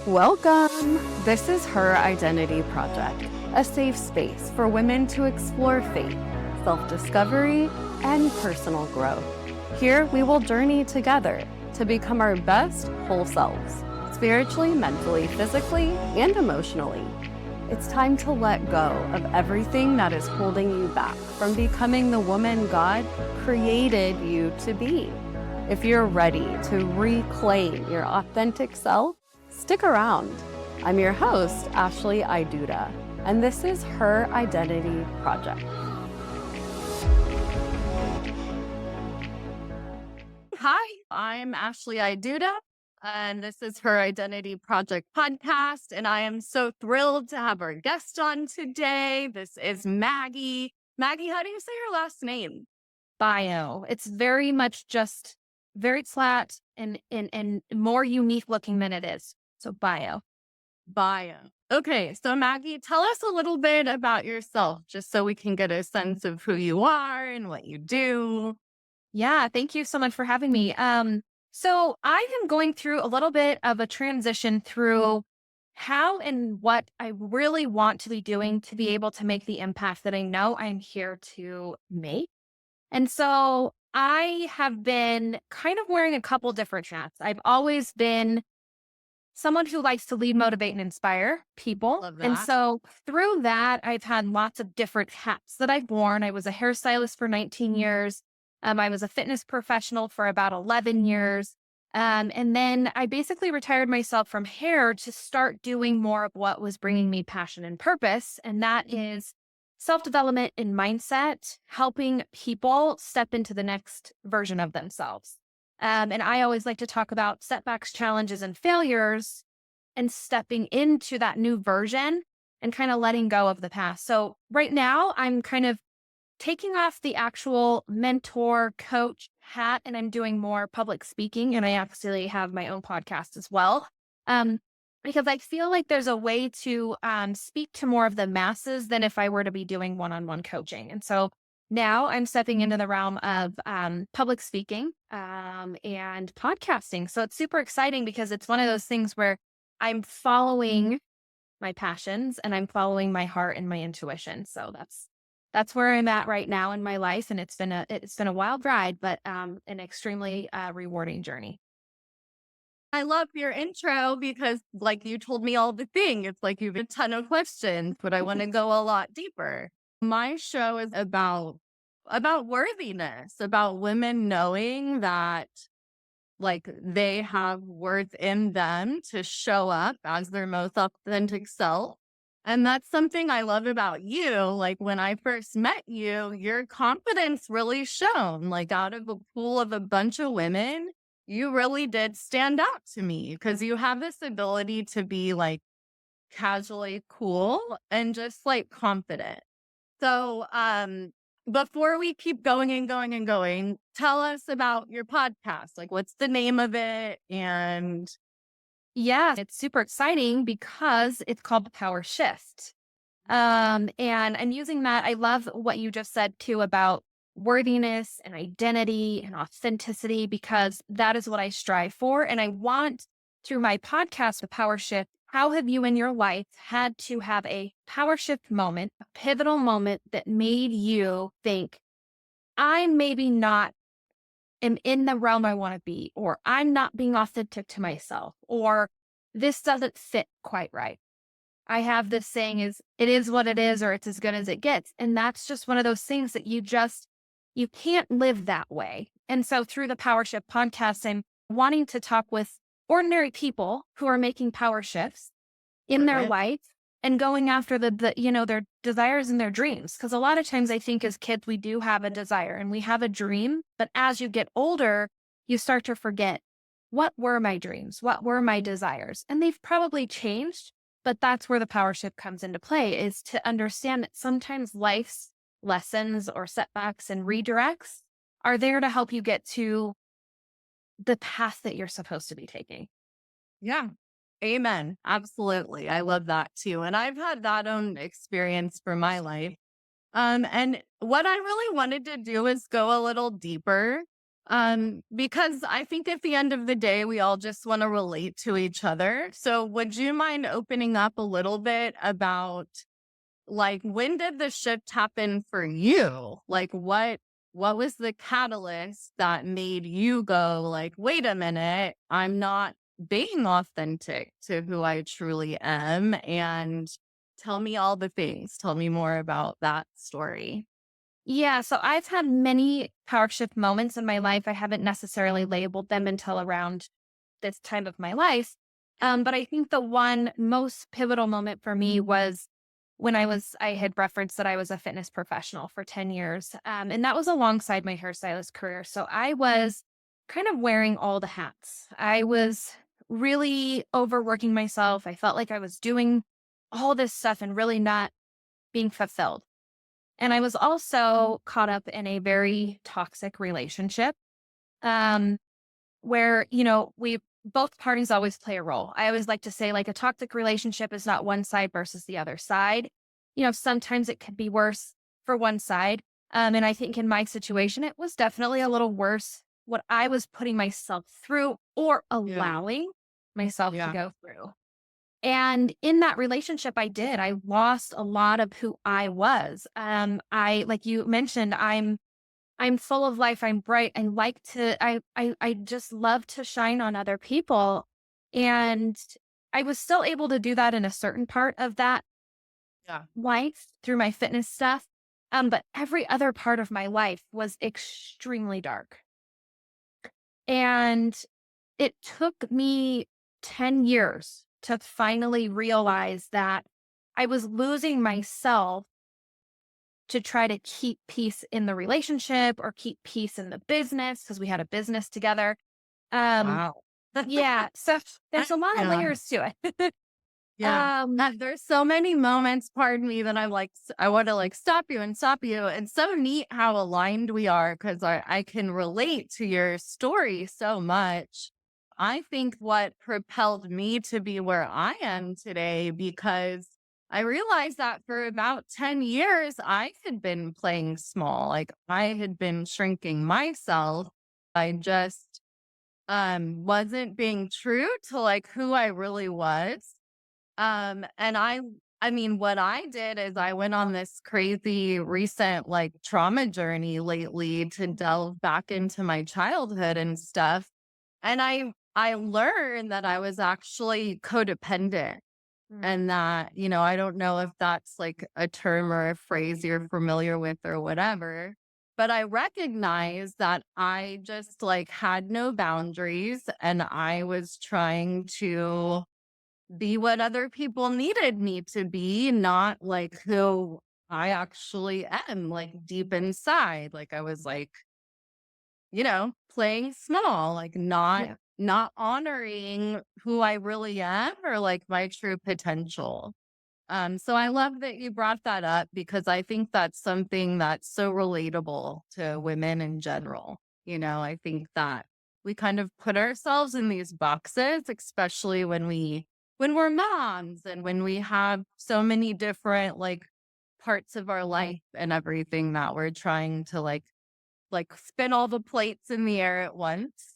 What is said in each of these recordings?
Welcome! This is Her Identity Project, a safe space for women to explore faith, self-discovery, and personal growth. Here we will journey together to become our best whole selves, spiritually, mentally, physically, and emotionally. It's time to let go of everything that is holding you back from becoming the woman God created you to be. If you're ready to reclaim your authentic self, stick around. I'm your host, Ashley Iduda, and this is Her Identity Project. Hi, I'm Ashley Iduda, and this is Her Identity Project podcast, and I am so thrilled to have our guest on today. This is Maggie. Maggie, how do you say your last name? Bio. It's very much just very flat and more unique looking than it is. So bio. Okay, so Maggie, tell us a little bit about yourself, just so we can get a sense of who you are and what you do. Yeah, thank you so much for having me. So I am going through a little bit of a transition through how and what I really want to be doing to be able to make the impact that I know I'm here to make. And so I have been kind of wearing a couple different hats. I've always been someone who likes to lead, motivate, and inspire people. Love And that. so through that, I've had lots of different hats that I've worn. I was a hairstylist for 19 years. I was a fitness professional for about 11 years. And then I basically retired myself from hair to start doing more of what was bringing me passion and purpose. And that is self-development and mindset, helping people step into the next version of themselves. And I always like to talk about setbacks, challenges, and failures and stepping into that new version and kind of letting go of the past. So right now I'm kind of taking off the actual mentor coach hat and I'm doing more public speaking. And I actually have my own podcast as well. Because I feel like there's a way to speak to more of the masses than if I were to be doing one-on-one coaching. And so now I'm stepping into the realm of public speaking and podcasting. So it's super exciting because it's one of those things where I'm following my passions and I'm following my heart and my intuition. So that's where I'm at right now in my life, and it's been a wild ride, but an extremely rewarding journey. I love your intro because, like, you told me all the things. It's like you have a ton of questions, but I want to go a lot deeper. My show is about worthiness, about women knowing that, like, they have worth in them to show up as their most authentic self. And that's something I love about you. Like, when I first met you, your confidence really shone. Like, out of a pool of a bunch of women, you really did stand out to me because you have this ability to be like casually cool and just like confident. So, before we keep going and going and going, tell us about your podcast. Like, what's the name of it? And Yeah, it's super exciting because it's called the Power Shift. And I'm using that. I love what you just said too about worthiness and identity and authenticity, because that is what I strive for. And I want through my podcast, The Power Shift, how have you in your life had to have a power shift moment, a pivotal moment that made you think, I maybe not am in the realm I want to be, or I'm not being authentic to myself, or this doesn't fit quite right. I have this saying is, it is what it is, or it's as good as it gets. And that's just one of those things that you can't live that way. And so through the Power Shift podcast, I'm wanting to talk with ordinary people who are making power shifts in their life and going after their desires and their dreams. Because a lot of times I think as kids, we do have a desire and we have a dream, but as you get older, you start to forget, what were my dreams? What were my desires? And they've probably changed, but that's where the power shift comes into play, is to understand that sometimes life's lessons or setbacks and redirects are there to help you get to the path that you're supposed to be taking. yeah, amen. Absolutely. I love that too. And I've had that own experience for my life. And what I really wanted to do is go a little deeper Because I think at the end of the day, we all just want to relate to each other. So would you mind opening up a little bit about like when did the shift happen for you? Like what was the catalyst that made you go like, wait a minute, I'm not being authentic to who I truly am, and tell me all the things. Tell me more about that story. Yeah, so I've had many power shift moments in my life. I haven't necessarily labeled them until around this time of my life. But I think the one most pivotal moment for me was when I had referenced that I was a fitness professional for 10 years. And that was alongside my hairstylist career. So I was kind of wearing all the hats. I was really overworking myself. I felt like I was doing all this stuff and really not being fulfilled. And I was also caught up in a very toxic relationship. Um, where, we both parties always play a role. I always like to say, like, a toxic relationship is not one side versus the other side. Sometimes it could be worse for one side. And I think in my situation, it was definitely a little worse what I was putting myself through or Yeah. allowing myself to Yeah. go through. And in that relationship, I lost a lot of who I was. Like you mentioned, I'm full of life. I'm bright. I just love to shine on other people. And I was still able to do that in a certain part of that Yeah. life through my fitness stuff. But every other part of my life was extremely dark. And it took me 10 years to finally realize that I was losing myself to try to keep peace in the relationship or keep peace in the business because we had a business together. Um, Wow. yeah, so there's a lot of Yeah. layers to it. Yeah. um, There's so many moments, pardon me, that I'm like, I want to like stop you and stop you. And so neat how aligned we are because I can relate to your story so much. I think what propelled me to be where I am today, because I realized that for about 10 years, I had been playing small. Like I had been shrinking myself. I just wasn't being true to like who I really was. And I mean, what I did is I went on this crazy recent like trauma journey lately to delve back into my childhood and stuff. And I learned that I was actually codependent, Mm. and that, I don't know if that's like a term or a phrase you're familiar with or whatever, but I recognize that I just like had no boundaries and I was trying to be what other people needed me to be, not like who I actually am, like deep inside. Like I was like, playing small, like Yeah. not honoring who I really am or like my true potential. So I love that you brought that up because I think that's something that's so relatable to women in general. I think that we kind of put ourselves in these boxes, especially when we're moms and when we have so many different like parts of our life and everything that we're trying to like spin all the plates in the air at once.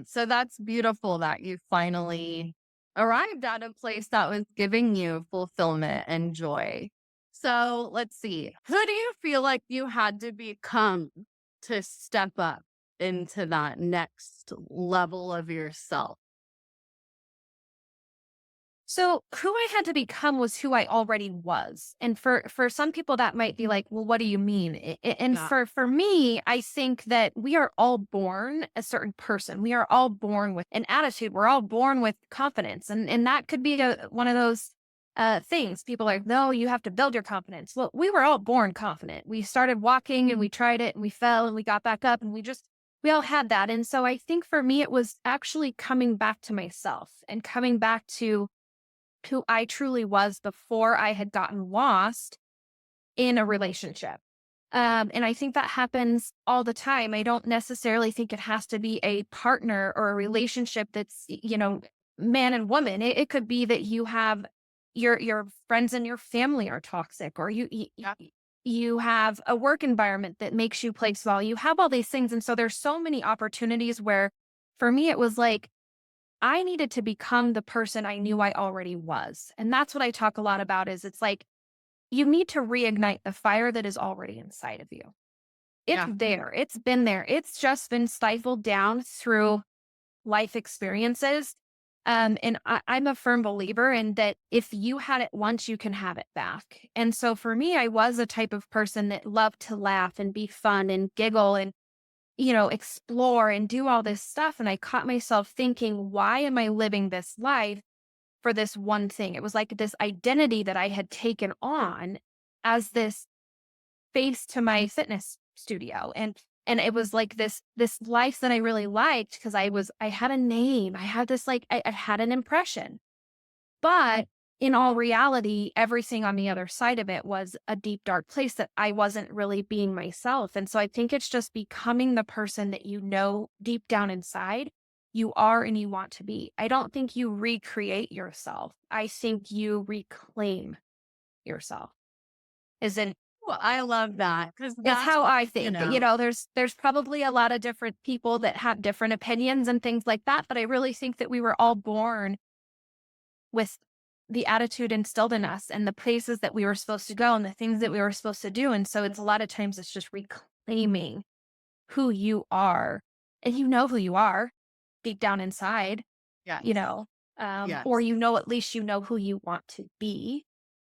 So that's beautiful that you finally arrived at a place that was giving you fulfillment and joy. So let's see. Who do you feel like you had to become to step up into that next level of yourself? So who I had to become was who I already was. And for some people that might be like, well, what do you mean? And Yeah. for me, I think that we are all born a certain person. We are all born with an attitude. We're all born with confidence. And that could be one of those things. People are like, no, you have to build your confidence. Well, we were all born confident. We started walking and we tried it and we fell and we got back up and we all had that. And so I think for me, it was actually coming back to myself and coming back to who I truly was before I had gotten lost in a relationship. And I think that happens all the time. I don't necessarily think it has to be a partner or a relationship that's, man and woman. It could be that you have your friends and your family are toxic, or Yeah. you have a work environment that makes you place well, you have all these things. And so there's so many opportunities where for me, it was like, I needed to become the person I knew I already was. And that's what I talk a lot about is it's like, you need to reignite the fire that is already inside of you. It's Yeah. there. It's been there. It's just been stifled down through life experiences. And I'm a firm believer in that if you had it once, you can have it back. And so for me, I was a type of person that loved to laugh and be fun and giggle and, explore and do all this stuff. And I caught myself thinking, why am I living this life for this one thing? It was like this identity that I had taken on as this face to my fitness studio. And it was like this life that I really liked because I had a name. I had this like I had an impression. But in all reality, everything on the other side of it was a deep, dark place that I wasn't really being myself. And so I think it's just becoming the person that you know deep down inside you are and you want to be. I don't think you recreate yourself. I think you reclaim yourself. Is in Well, I love that because It's that's, how I you think. know, There's probably a lot of different people that have different opinions and things like that, but I really think that we were all born with the attitude instilled in us and the places that we were supposed to go and the things that we were supposed to do. And so it's a lot of times it's just reclaiming who you are. And you know who you are deep down inside, you yes, know, or yes. at least you know who you want to be.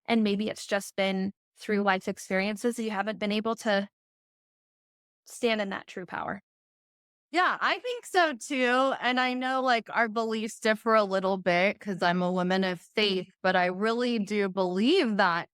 And maybe it's just been through life experiences that you haven't been able to stand in that true power. Yeah, I think so too. And I know like our beliefs differ a little bit because I'm a woman of faith, but I really do believe that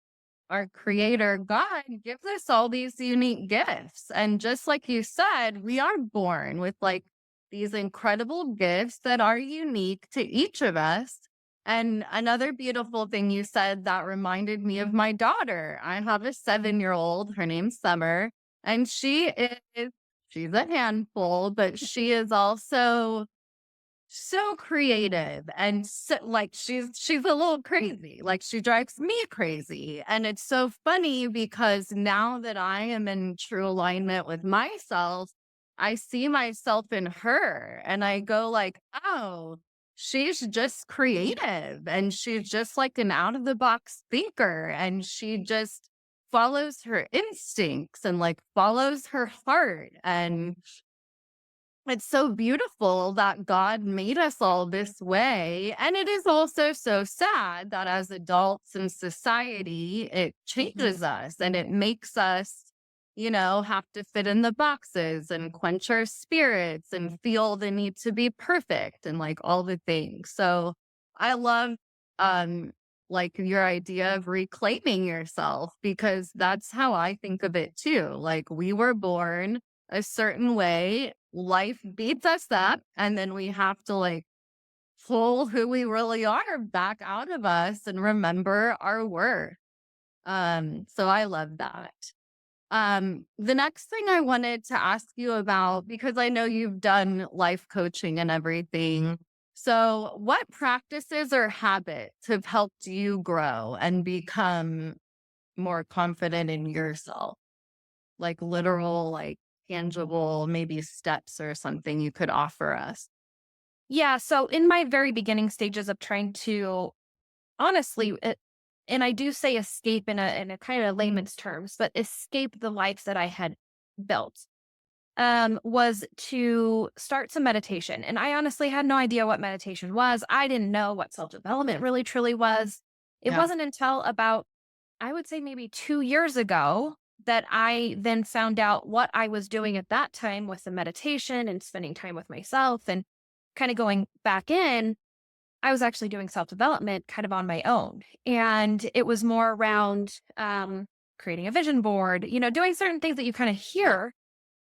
our creator, God, gives us all these unique gifts. And just like you said, we are born with like these incredible gifts that are unique to each of us. And another beautiful thing you said that reminded me of my daughter. I have a 7-year-old, her name's Summer, and she's a handful, but she is also so creative and so, like she's a little crazy. Like she drives me crazy. And it's so funny because now that I am in true alignment with myself, I see myself in her and I go like, "Oh, she's just creative and she's just like an out of the box thinker and she just follows her instincts and like follows her heart and it's so beautiful that God made us all this way. And it is also so sad that as adults in society, it changes us and it makes us, have to fit in the boxes and quench our spirits and feel the need to be perfect and like all the things. So I love um like your idea of reclaiming yourself because that's how I think of it too. Like we were born a certain way, life beats us up, and then we have to like pull who we really are back out of us and remember our worth. So I love that. The next thing I wanted to ask you about, because I know you've done life coaching and everything. So, what practices or habits have helped you grow and become more confident in yourself? Like literal, like tangible, maybe steps or something you could offer us. Yeah. So in my very beginning stages of trying to honestly, and I do say escape in a kind of layman's terms, but escape the life that I had built, was to start some meditation. And I honestly had no idea what meditation was. I didn't know what self development really truly was. It Yeah. wasn't until about, I would say maybe 2 years ago that I then found out what I was doing at that time with the meditation and spending time with myself and kind of going back in. I was actually doing self development kind of on my own. And it was more around creating a vision board, doing certain things that you kind of hear.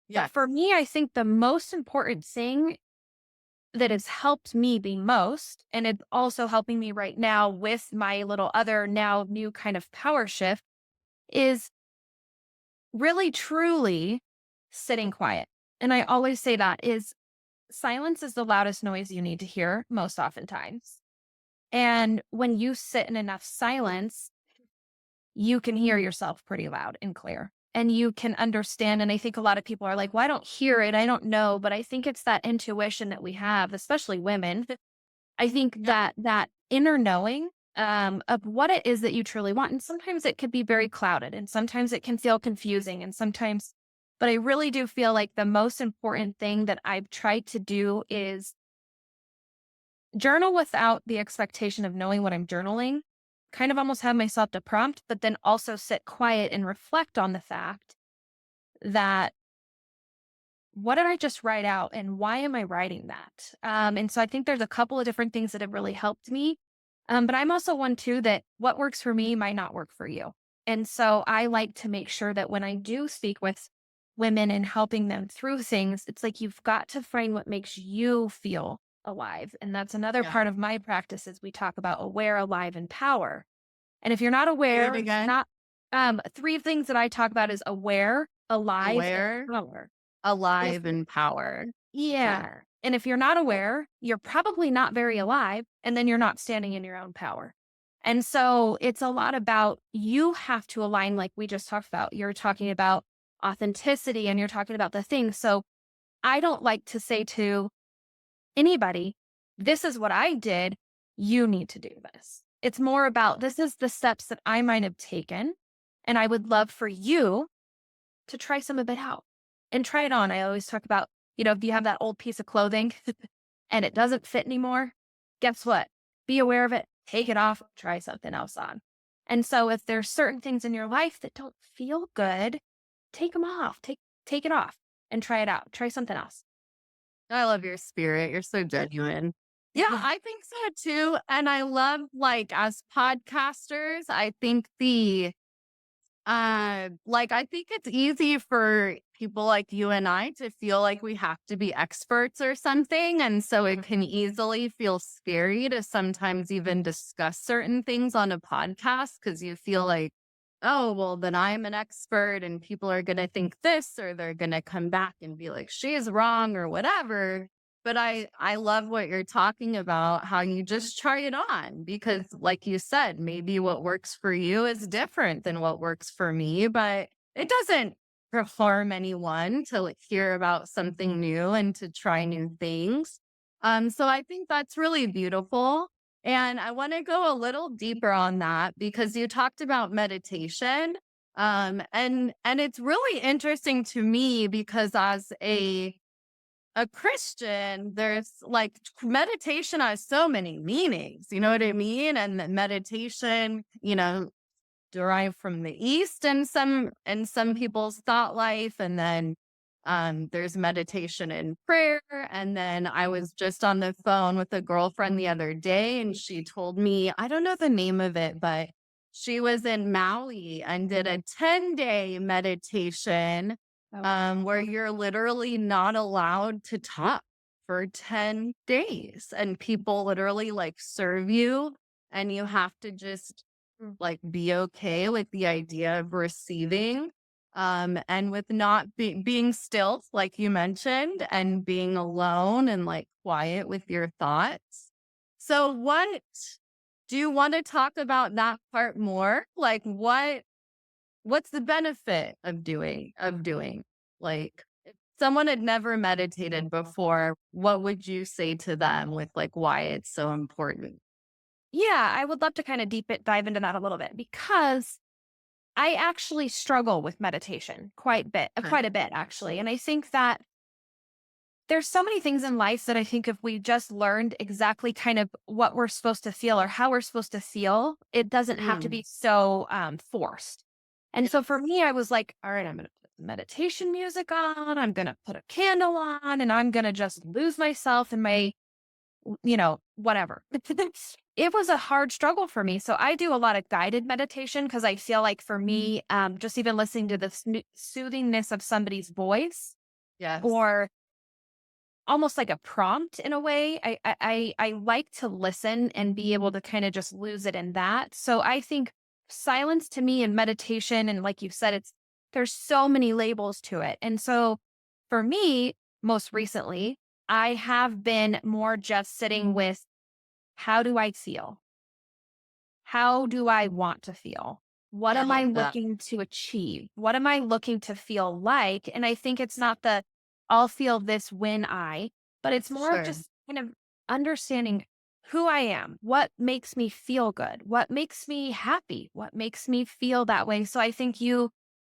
But Yeah. for me, I think the most important thing that has helped me the most, and it's also helping me right now with my little other now new kind of power shift, is really truly sitting quiet. And I always say that is silence is the loudest noise you need to hear most oftentimes. And when you sit in enough silence, you can hear yourself pretty loud and clear. And you can understand. And I think a lot of people are like, well, I don't hear it. I don't know. But I think it's that intuition that we have, especially women. I think Yeah. that inner knowing of what it is that you truly want. And sometimes it could be very clouded and sometimes it can feel confusing and sometimes, but I really do feel like the most important thing that I've tried to do is journal without the expectation of knowing what I'm journaling, kind of almost have myself to prompt, but then also sit quiet and reflect on the fact that what did I just write out and why am I writing that? And so I think there's a couple of different things that have really helped me. But I'm also one too that what works for me might not work for you. And so I like to make sure that when I do speak with women and helping them through things, it's like you've got to find what makes you feel alive. And that's another Yeah. part of my practice is we talk about aware, alive, and power. And if you're not Say it aware, again. not three things that I talk about is aware, alive, and Aware, power. And if alive, and power. Okay. yeah. And if you're not aware, you're probably not very alive, and then you're not standing in your own power. And so it's a lot about you have to align, like we just talked about. You're talking about authenticity and you're talking about the things. So I don't like to say to anybody, this is what I did. You need to do this. It's more about this is the steps that I might have taken. And I would love for you to try some of it out and try it on. I always talk about, if you have that old piece of clothing and it doesn't fit anymore, guess what? Be aware of it, take it off, try something else on. And so if there's certain things in your life that don't feel good, take them off, take it off and try it out. Try something else. I love your spirit. You're so genuine. Yeah, I think so too. And I love, like, as podcasters, I think I think it's easy for people like you and I to feel like we have to be experts or something. And so it can easily feel scary to sometimes even discuss certain things on a podcast because you feel like, oh, well, then I'm an expert and people are going to think this or they're going to come back and be like, she's wrong or whatever. But I love what you're talking about, how you just try it on because like you said, maybe what works for you is different than what works for me, but it doesn't harm anyone to like hear about something new and to try new things. So I think that's really beautiful. And I want to go a little deeper on that because you talked about meditation. And it's really interesting to me because as a Christian, there's like meditation has so many meanings, you know what I mean? And meditation, derived from the East and some people's thought life. And then there's meditation and prayer. And then I was just on the phone with a girlfriend the other day, and she told me, I don't know the name of it, but she was in Maui and did a 10-day meditation where you're literally not allowed to talk for 10 days. And people literally like serve you, and you have to just like be okay with the idea of receiving and with not being still like you mentioned and being alone and like quiet with your thoughts. So what do you want to talk about that part more? Like what's the benefit of doing like if someone had never meditated before, what would you say to them with like why it's so important? Yeah, I would love to kind of dive into that a little bit because I actually struggle with meditation Okay. quite a bit actually. And I think that there's so many things in life that I think if we just learned exactly kind of what we're supposed to feel or how we're supposed to feel, it doesn't have to Mm. be so forced. And so for Yes. me, I was like, all right, I'm going to put meditation music on. I'm going to put a candle on and I'm going to just lose myself in my whatever. It was a hard struggle for me. So I do a lot of guided meditation because I feel like for me, just even listening to the soothingness of somebody's voice Yes. or almost like a prompt in a way, I like to listen and be able to kind of just lose it in that. So I think silence to me and meditation, and like you said, there's so many labels to it. And so for me, most recently, I have been more just sitting with how do I feel? How do I want to feel? What I am I love that. looking to achieve? What am I looking to feel like? And I think it's not the I'll feel this when but it's more of Sure. just kind of understanding who I am, what makes me feel good, what makes me happy, what makes me feel that way. So I think you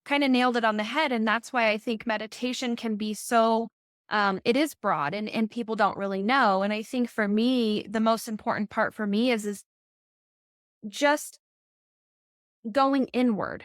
kind of nailed it on the head. And that's why I think meditation can be so it is broad and people don't really know. And I think for me, the most important part for me is just going inward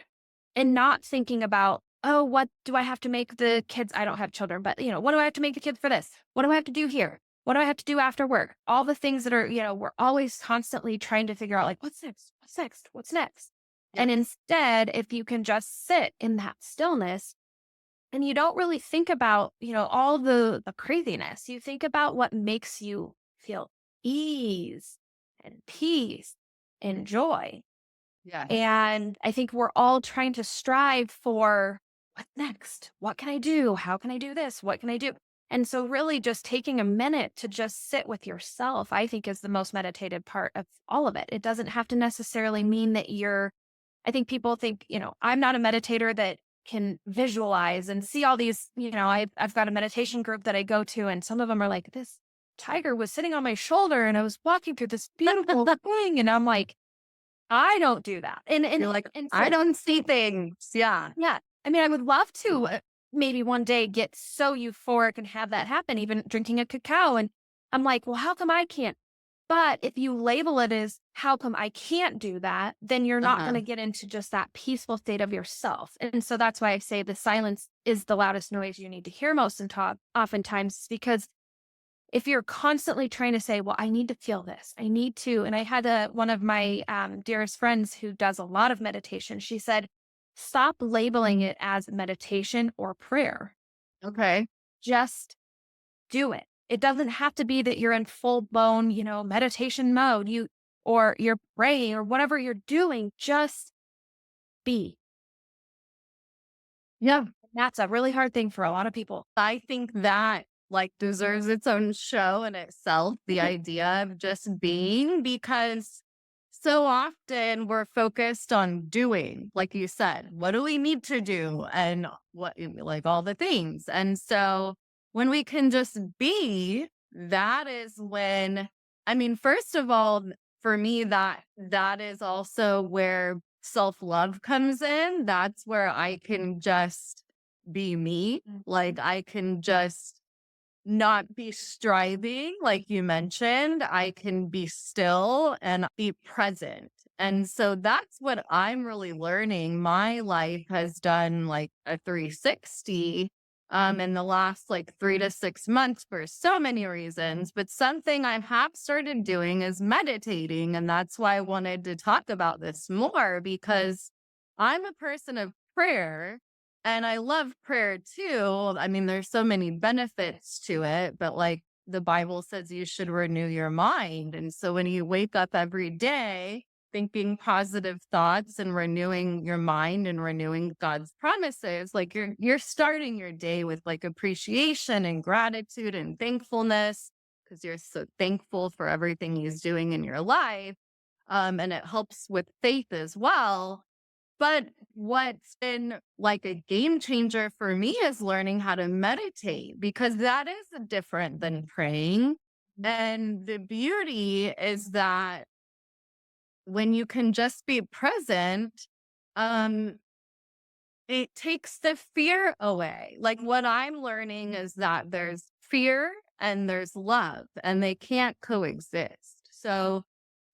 and not thinking about, oh, what do I have to make the kids? I don't have children, but what do I have to make the kids for this? What do I have to do here? What do I have to do after work? All the things that are, we're always constantly trying to figure out like, what's next? What's next? What's next? Yeah. And instead, if you can just sit in that stillness and you don't really think about, all the craziness, you think about what makes you feel ease and peace and joy. Yes. And I think we're all trying to strive for what next? What can I do? How can I do this? What can I do? And so, really, just taking a minute to just sit with yourself, I think, is the most meditated part of all of it. It doesn't have to necessarily mean that I think people think, I'm not a meditator that can visualize and see all these, I've got a meditation group that I go to, and some of them are like, this tiger was sitting on my shoulder and I was walking through this beautiful thing. And I'm like, I don't do that. You're like, And I so don't see things. Yeah. yeah, I mean, I would love to maybe one day get so euphoric and have that happen, even drinking a cacao. And I'm like, well, how come I can't? But if you label it as how come I can't do that, then you're not going Uh-huh. to get into just that peaceful state of yourself. And so that's why I say the silence is the loudest noise you need to hear most and talk oftentimes, because if you're constantly trying to say, well, I need to feel this, I need to. And I had one of my dearest friends who does a lot of meditation. She said, stop labeling it as meditation or prayer. Okay. Just do it. It doesn't have to be that you're in full blown, meditation mode, or you're praying or whatever you're doing. Just be. Yeah. That's a really hard thing for a lot of people. I think that like deserves its own show in itself, the idea of just being, because so often we're focused on doing, like you said, what do we need to do? And what, like all the things. And so when we can just be, that is when, I mean, first of all, for me, that is also where self-love comes in. That's where I can just be me. Like I can just not be striving, like you mentioned. I can be still and be present. And so that's what I'm really learning. My life has done like a 360 in the last like 3 to 6 months for so many reasons. But something I have started doing is meditating. And that's why I wanted to talk about this more, because I'm a person of prayer and I love prayer too. I mean, there's so many benefits to it, but like the Bible says, you should renew your mind. And so when you wake up every day thinking positive thoughts and renewing your mind and renewing God's promises, like you're starting your day with like appreciation and gratitude and thankfulness, because you're so thankful for everything He's doing in your life. And it helps with faith as well. But what's been like a game changer for me is learning how to meditate, because that is different than praying. And the beauty is that when you can just be present, um, it takes the fear away. Like what I'm learning is that there's fear and there's love, and they can't coexist. So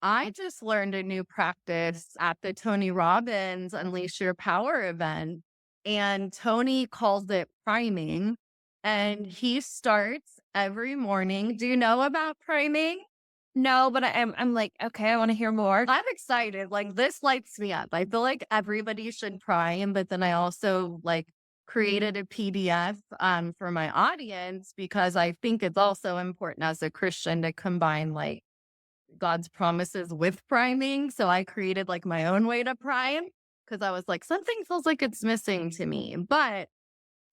I just learned a new practice at the Tony Robbins Unleash Your Power event, and Tony calls it priming. And he starts every morning. Do you know about priming? No, but I'm like, okay, I want to hear more. I'm excited. Like this lights me up. I feel like everybody should prime, but then I also like created a PDF for my audience, because I think it's also important as a Christian to combine like God's promises with priming. So I created like my own way to prime, because I was like, something feels like it's missing to me. But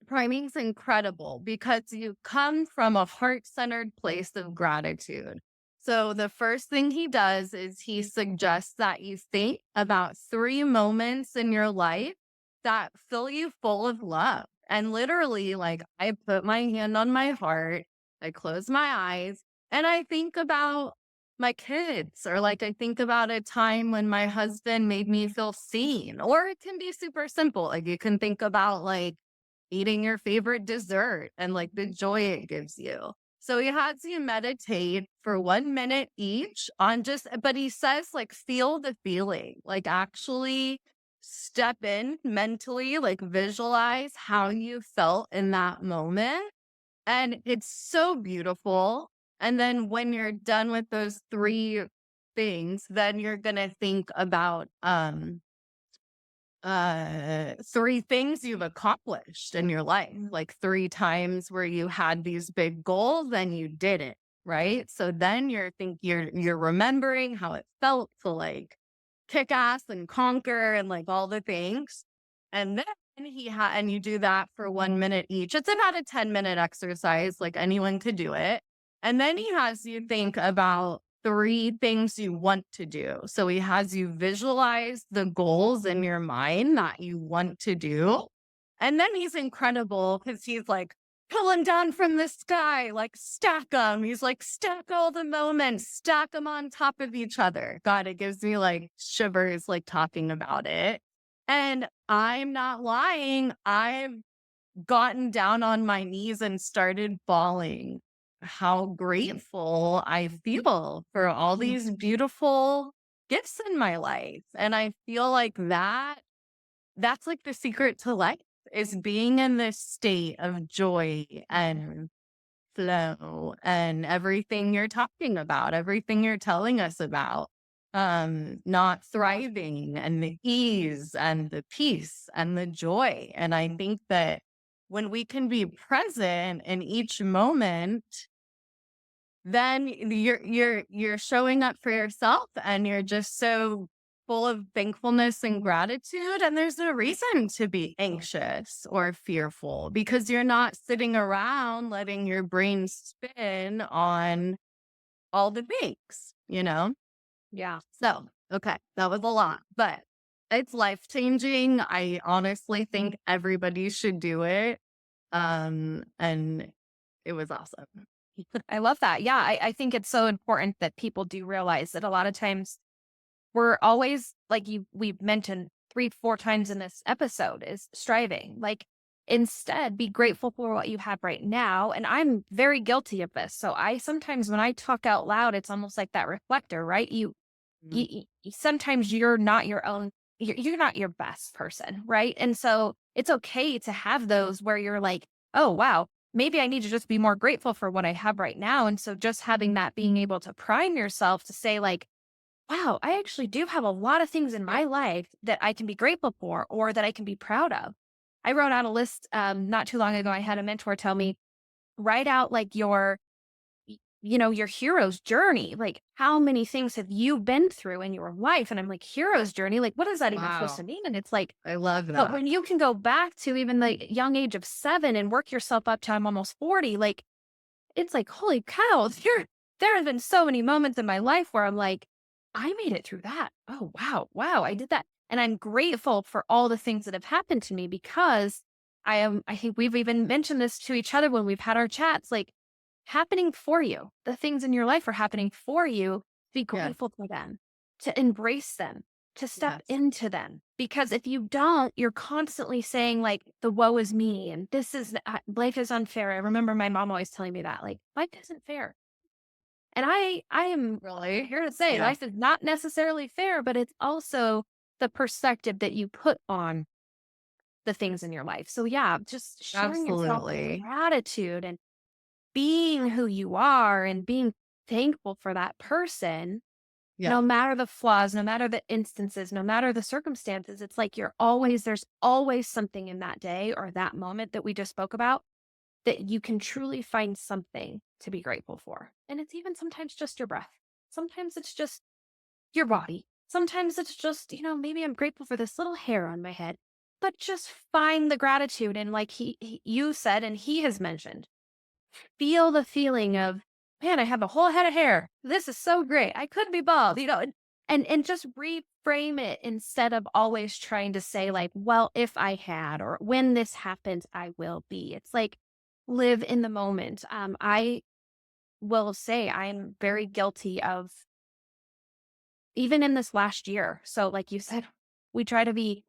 priming's incredible because you come from a heart centered place of gratitude. So the first thing he does is he suggests that you think about 3 moments in your life that fill you full of love. And literally, like, I put my hand on my heart, I close my eyes, and I think about my kids, or like I think about a time when my husband made me feel seen. Or it can be super simple. Like, you can think about like eating your favorite dessert and like the joy it gives you. So he has you meditate for 1 minute each on just, but he says, like, feel the feeling, like, actually step in mentally, like, visualize how you felt in that moment. And it's so beautiful. And then when you're done with those 3 things, then you're going to think about, 3 things you've accomplished in your life, like 3 times where you had these big goals and you did it, right? So then you're remembering how it felt to like kick ass and conquer and like all the things. And then and you do that for 1 minute each. It's about a 10-minute exercise, like anyone could do it. And then he has you think about 3 things you want to do. So he has you visualize the goals in your mind that you want to do. And then he's incredible because he's like, pull them down from the sky, like stack them. He's like, stack all the moments, stack them on top of each other. God, it gives me like shivers, like talking about it. And I'm not lying. I've gotten down on my knees and started bawling how grateful I feel for all these beautiful gifts in my life. And I feel like that's like the secret to life, is being in this state of joy and flow and everything you're talking about, everything you're telling us about. Not thriving and the ease and the peace and the joy. And I think that when we can be present in each moment, then you're showing up for yourself and you're just so full of thankfulness and gratitude, and there's no reason to be anxious or fearful because you're not sitting around letting your brain spin on all the things, you know? Yeah. So, okay, that was a lot, but it's life changing. I honestly think everybody should do it. And it was awesome. I love that. Yeah. I think it's so important that people do realize that a lot of times we're always like we've mentioned 3, 4 times in this episode is striving. Like instead be grateful for what you have right now. And I'm very guilty of this. So I sometimes when I talk out loud, it's almost like that reflector, right? Mhm. Sometimes you're not your own, you're not your best person, right? And so it's okay to have those where you're like, oh wow, maybe I need to just be more grateful for what I have right now. And so just having that, being able to prime yourself to say like, wow, I actually do have a lot of things in my life that I can be grateful for or that I can be proud of. I wrote out a list not too long ago. I had a mentor tell me, write out like your hero's journey. Like, how many things have you been through in your life? And I'm like, hero's journey? Like, what is that even supposed to Wow. mean? And it's like, I love but that. when you can go back to even the young age of 7 and work yourself up to I'm almost 40, like, it's like, holy cow, there have been so many moments in my life where I'm like, I made it through that. Oh, wow. Wow. I did that. And I'm grateful for all the things that have happened to me because I think we've even mentioned this to each other when we've had our chats, like happening for you. The things in your life are happening for you. Be Yeah. grateful for them, to embrace them, to step Yes. into them. Because if you don't, you're constantly saying like the woe is me and this is life is unfair. I remember my mom always telling me that like life isn't fair. And I am Really? here to say Yeah. life is not necessarily fair, but it's also the perspective that you put on the things in your life. So yeah, just sharing yourself with Absolutely. gratitude and being who you are and being thankful for that person, Yeah. no matter the flaws, no matter the instances, no matter the circumstances, it's like there's always something in that day or that moment that we just spoke about that you can truly find something to be grateful for. And it's even sometimes just your breath. Sometimes it's just your body. Sometimes it's just, maybe I'm grateful for this little hair on my head, but just find the gratitude. And like you said, and he has mentioned, feel the feeling of man, I have a whole head of hair. This is so great. I could be bald, and just reframe it instead of always trying to say like, well, if I had, or when this happens, I will be. It's like live in the moment. I will say I'm very guilty of even in this last year. So like you said, we try to be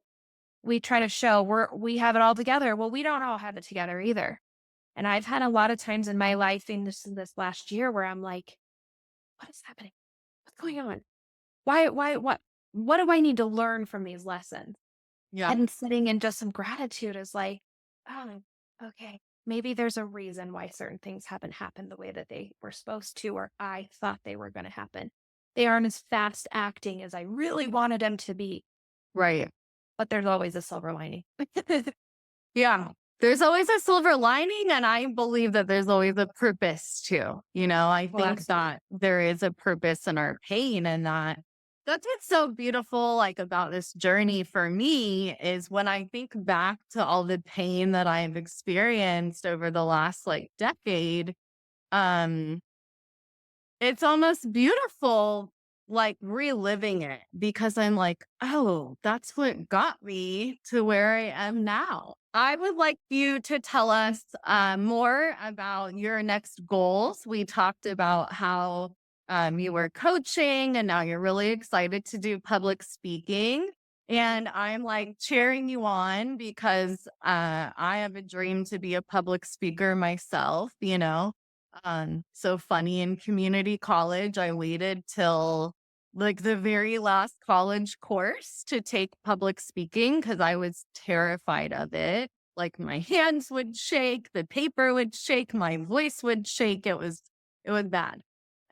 we try to show we have it all together. Well, we don't all have it together either. And I've had a lot of times in my life in this last year where I'm like, what is happening? What's going on? What do I need to learn from these lessons? Yeah. And sitting in just some gratitude is like, oh, okay. Maybe there's a reason why certain things haven't happened the way that they were supposed to, or I thought they were going to happen. They aren't as fast acting as I really wanted them to be, Right. but there's always a silver lining. Yeah. There's always a silver lining, and I believe that there's always a purpose too. I Well, think that there is a purpose in our pain, and that's what's so beautiful like about this journey for me is when I think back to all the pain that I've experienced over the last like decade. um It's almost beautiful, like, reliving it because I'm like, "Oh, that's what got me to where I am now." I would like you to tell us, more about your next goals. We talked about how, you were coaching and now you're really excited to do public speaking, and I'm, like, cheering you on because, I have a dream to be a public speaker myself. So funny in community college, I waited till like the very last college course to take public speaking because I was terrified of it. Like my hands would shake, the paper would shake, my voice would shake. It was bad.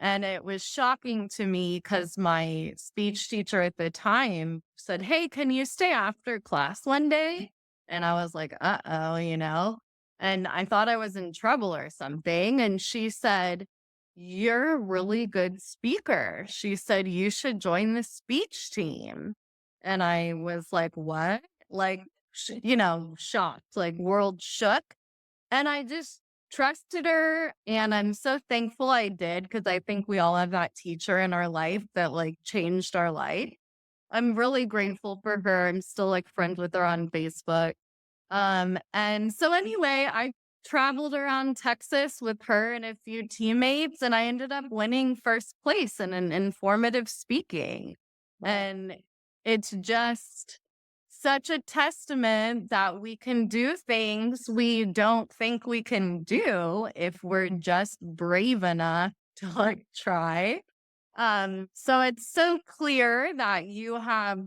And it was shocking to me because my speech teacher at the time said, "Hey, can you stay after class one day?" And I was like, uh-oh. And I thought I was in trouble or something. And she said, "You're a really good speaker." She said, "You should join the speech team." And I was like, "What?" Like, shocked, like world shook. And I just trusted her. And I'm so thankful I did because I think we all have that teacher in our life that like changed our life. I'm really grateful for her. I'm still like friends with her on Facebook. And so anyway, I traveled around Texas with her and a few teammates, and I ended up winning first place in an informative speaking. And it's just such a testament that we can do things we don't think we can do if we're just brave enough to like try. So it's so clear that you have,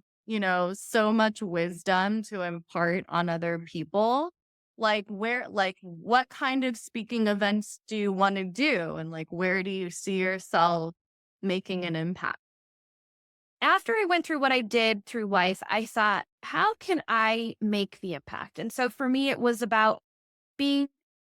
so much wisdom to impart on other people. Like what kind of speaking events do you want to do? And like, where do you see yourself making an impact? After I went through what I did through life, I thought, how can I make the impact? And so for me, it was about being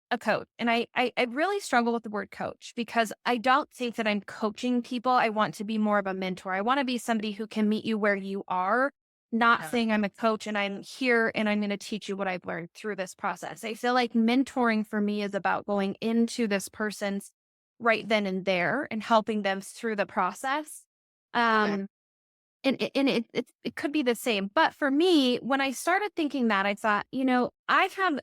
a coach. And I really struggle with the word coach because I don't think that I'm coaching people. I want to be more of a mentor. I want to be somebody who can meet you where you are, not Yeah. saying I'm a coach and I'm here and I'm going to teach you what I've learned through this process. I feel like mentoring for me is about going into this person's right then and there and helping them through the process. Okay. Um, and it could be the same. But for me, when I started thinking that, I thought, I have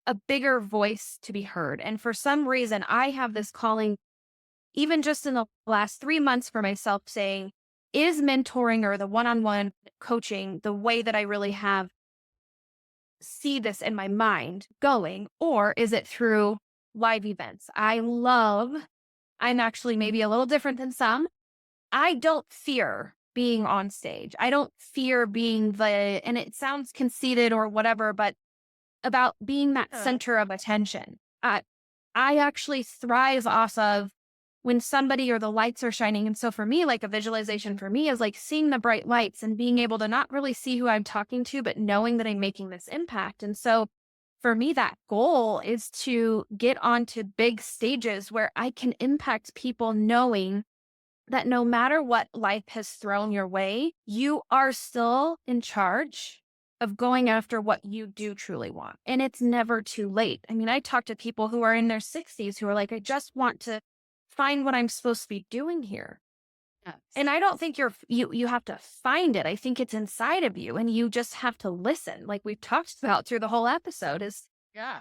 a bigger voice to be heard. And for some reason, I have this calling, even just in the last 3 months for myself, saying, is mentoring or the one on one coaching the way that I really have see this in my mind going, or is it through live events? I'm actually maybe a little different than some. I don't fear being on stage. I don't fear being and it sounds conceited or whatever, but about being that Yeah. center of attention. I actually thrive off of when somebody or the lights are shining. And so for me, like a visualization for me is like seeing the bright lights and being able to not really see who I'm talking to, but knowing that I'm making this impact. And so for me, that goal is to get onto big stages where I can impact people knowing that no matter what life has thrown your way, you are still in charge. of going after what you do truly want. And it's never too late. I mean, I talk to people who are in their 60s who are like, I just want to find what I'm supposed to be doing here. Yes. And I don't think you have to find it. I think it's inside of you and you just have to listen. Like we've talked about through the whole episode is Yeah.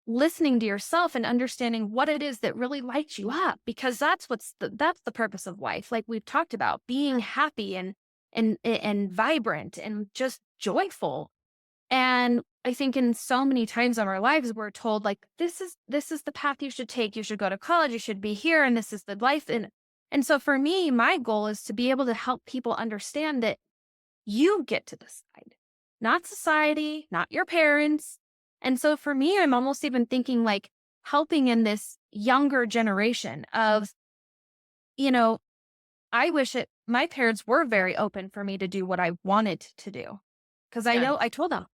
listening to yourself and understanding what it is that really lights you up, because that's the purpose of life. Like we've talked about, being happy and vibrant and just joyful. And I think in so many times of our lives, we're told like, this is the path you should take. You should go to college. You should be here. And this is the life. And so for me, my goal is to be able to help people understand that you get to decide, not society, not your parents. And so for me, I'm almost even thinking like helping in this younger generation of, you know, I wish my parents were very open for me to do what I wanted to do. Cause I know Yes. I told them,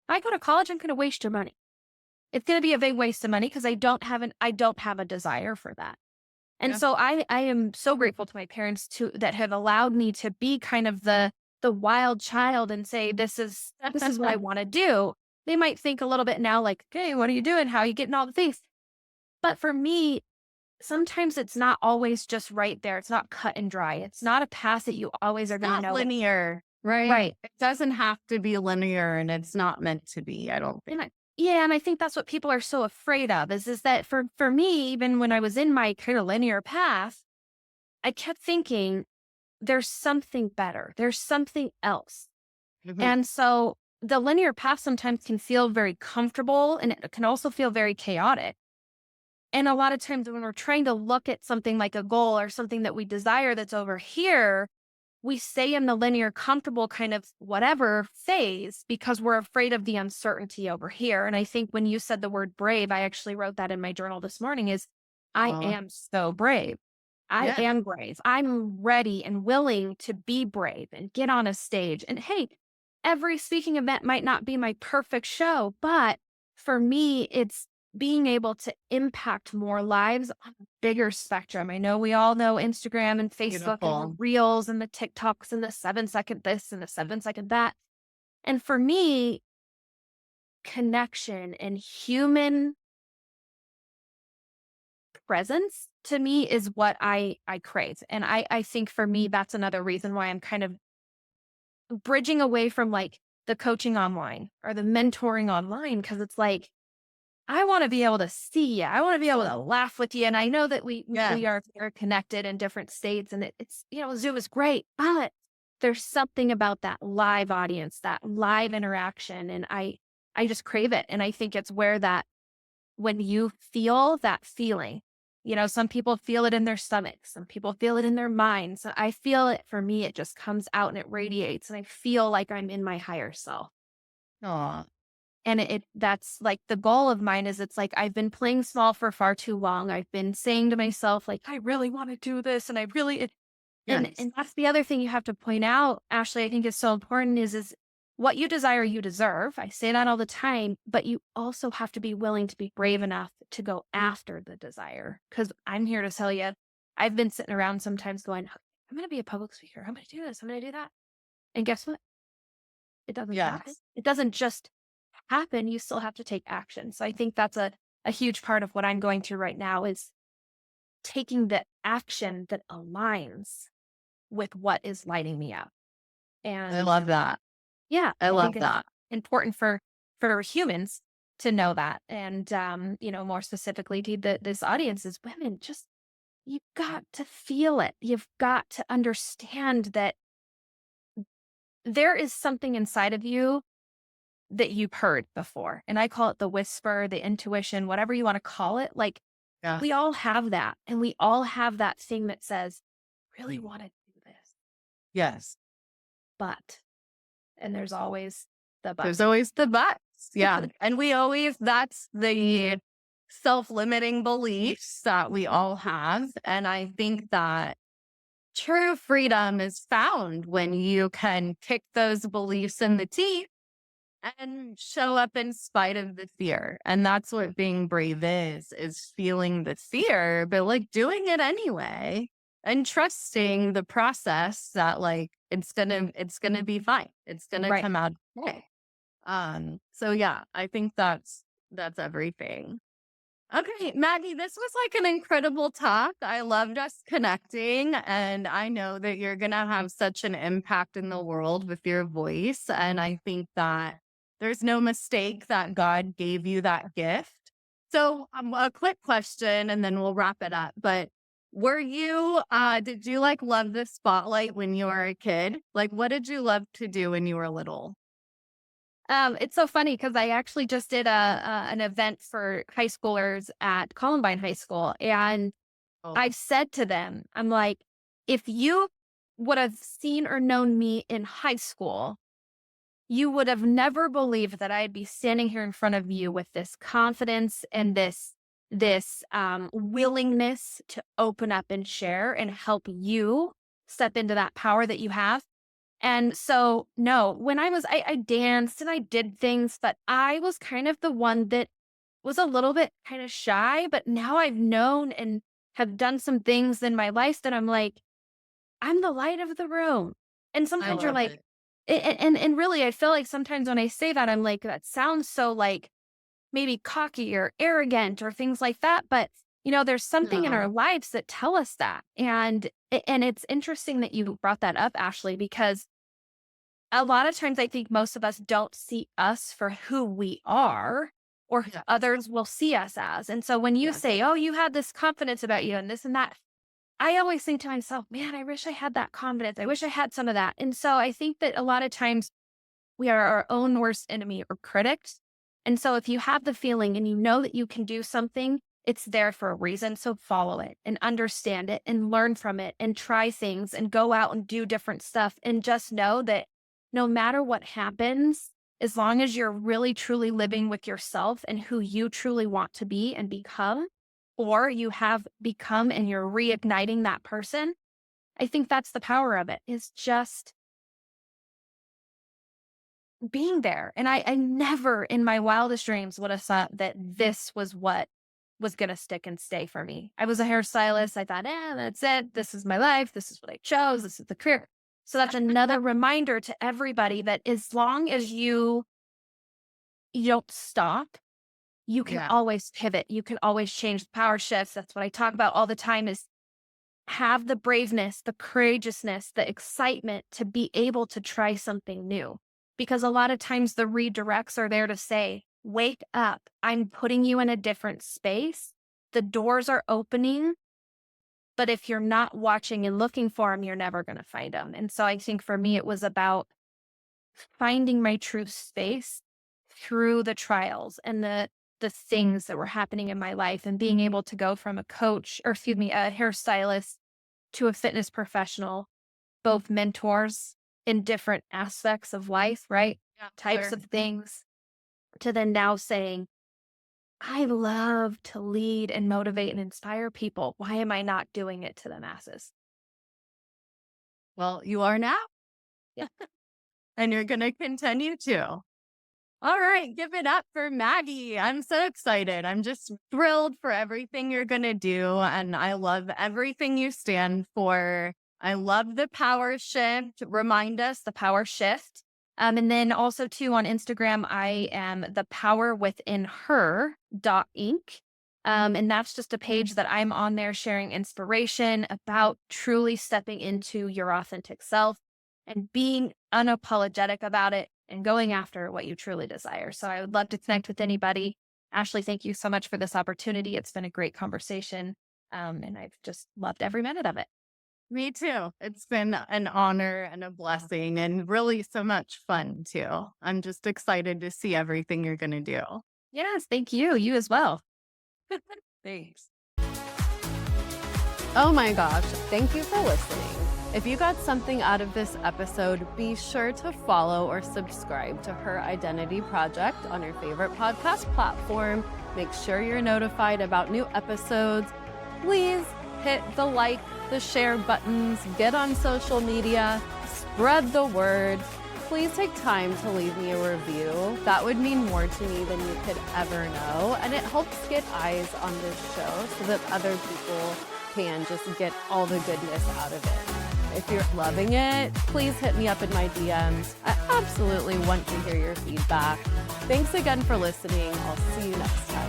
I go to college, I'm going to waste your money. It's going to be a big waste of money because I don't have a desire for that. And Yeah. so I am so grateful to my parents that have allowed me to be kind of the wild child and say, this is what I want to do. They might think a little bit now like, okay, what are you doing? How are you getting all the things? But for me, sometimes it's not always just right there. It's not cut and dry. It's not a path that you always are going to Not know. linear, right? Right. It doesn't have to be linear and it's not meant to be, I don't think. Yeah, and I think that's what people are so afraid of is that for me, even when I was in my kind of linear path, I kept thinking there's something better. There's something else. Mhm. And so the linear path sometimes can feel very comfortable and it can also feel very chaotic. And a lot of times when we're trying to look at something like a goal or something that we desire that's over here, we stay in the linear, comfortable kind of whatever phase because we're afraid of the uncertainty over here. And I think when you said the word brave, I actually wrote that in my journal this morning is I Aw. am so brave. I Yeah. am brave. I'm ready and willing to be brave and get on a stage. And hey, every speaking event might not be my perfect show, but for me, it's being able to impact more lives on a bigger spectrum. I know we all know Instagram and Facebook and the Beautiful. reels and the TikToks and the 7-second this and the 7-second that. And for me, connection and human presence to me is what I crave. And I think for me, that's another reason why I'm kind of bridging away from like the coaching online or the mentoring online. Cause it's like, I want to be able to see you. I want to be able to laugh with you. And I know that Yeah. we are connected in different states and it's, Zoom is great, but there's something about that live audience, that live interaction. And I just crave it. And I think it's where that when you feel that feeling, some people feel it in their stomachs, some people feel it in their minds. So I feel it for me, it just comes out and it radiates. And I feel like I'm in my higher self. Aw. And that's like the goal of mine is it's like I've been playing small for far too long. I've been saying to myself, like, I really want to do this. And I really Yes. and that's the other thing you have to point out, Ashley, I think is so important is what you desire, you deserve. I say that all the time, but you also have to be willing to be brave enough to go after the desire. Cause I'm here to tell you, I've been sitting around sometimes going, I'm going to be a public speaker. I'm going to do this. I'm going to do that. And guess what? It doesn't happen. Yes. It doesn't just happen. You still have to take action. So I think that's a huge part of what I'm going through right now is taking the action that aligns with what is lighting me up. I And love that. yeah, I I love think it's that. important for humans to know that. And more specifically to this audience is women, just you've got to feel it. You've got to understand that there is something inside of you that you've heard before. And I call it the whisper, the intuition, whatever you want to call it. Like Yeah. we all have that. And we all have that thing that says, really want to do this, Yes. but, and there's always the but. There's always the buts. Yeah. And that's the self-limiting beliefs that we all have. And I think that true freedom is found when you can kick those beliefs in the teeth and show up in spite of the fear. And that's what being brave is feeling the fear, but like doing it anyway and trusting the process that like it's gonna be fine. It's gonna Right. come out okay. So yeah, I think that's everything. Okay, Maggie, this was like an incredible talk. I loved us connecting, and I know that you're going to have such an impact in the world with your voice. And I think that there's no mistake that God gave you that gift. So, a quick question, and then we'll wrap it up. But did you like love the spotlight when you were a kid? Like, what did you love to do when you were little? It's so funny because I actually just did an event for high schoolers at Columbine High School, and Oh, I said to them, I'm like, if you would have seen or known me in high school, you would have never believed that I'd be standing here in front of you with this confidence and this willingness to open up and share and help you step into that power that you have. And so, no, when I danced and I did things, but I was kind of the one that was a little bit kind of shy. But now I've known and have done some things in my life that I'm like, I'm the light of the room. And I sometimes you're love like, it. and really, I feel like sometimes when I say that, I'm like, that sounds so like maybe cocky or arrogant or things like that. But there's something in our No, lives that tell us that. And it's interesting that you brought that up, Ashley, because a lot of times I think most of us don't see us for who we are or who yeah, others will see us as. And so when you yes, say, oh, you had this confidence about you and this and that, I always think to myself, man, I wish I had that confidence. I wish I had some of that. And so I think that a lot of times we are our own worst enemy or critics. And so if you have the feeling and you know that you can do something, it's there for a reason. So follow it and understand it and learn from it and try things and go out and do different stuff. And just know that no matter what happens, as long as you're really truly living with yourself and who you truly want to be and become, or you have become and you're reigniting that person, I think that's the power of it, is just being there. And I never in my wildest dreams would have thought that this was what was going to stick and stay for me. I was a hairstylist. I thought, that's it. This is my life. This is what I chose. This is the career. So that's another reminder to everybody that as long as you don't stop, you can yeah. always pivot. You can always change the power shifts. That's what I talk about all the time is have the braveness, the courageousness, the excitement to be able to try something new. Because a lot of times the redirects are there to say, wake up. I'm putting you in a different space. The doors are opening. But if you're not watching and looking for them, you're never going to find them. And so I think for me, it was about finding my true space through the trials and the things that were happening in my life and being able to go from a coach or excuse me, a hairstylist to a fitness professional, both mentors in different aspects of life, right? Yeah, Types sure. of things, to then now saying, I love to lead and motivate and inspire people. Why am I not doing it to the masses? Well, you are now, Yeah. and you're going to continue to. All right, give it up for Maggie. I'm so excited. I'm just thrilled for everything you're going to do. And I love everything you stand for. I love the power shift. Remind us The power shift. And then also too on Instagram, I am the power within her .inc. And that's just a page that I'm on there sharing inspiration about truly stepping into your authentic self and being unapologetic about it and going after what you truly desire. So I would love to connect with anybody. Ashley, thank you so much for this opportunity. It's been a great conversation. And I've just loved every minute of it. me too. It's been an honor and a blessing and really so much fun too. I'm just excited to see everything you're going to do. Yes, thank you. You as well. Thanks. Oh my gosh, thank you for listening. If you got something out of this episode, be sure to follow or subscribe to Her Identity Project on your favorite podcast platform. Make sure you're notified about new episodes. Please hit the like, the share buttons, get on social media, spread the word. Please take time to leave me a review. That would mean more to me than you could ever know. And it helps get eyes on this show so that other people can just get all the goodness out of it. If you're loving it, please hit me up in my DMs. I absolutely want to hear your feedback. Thanks again for listening. I'll see you next time.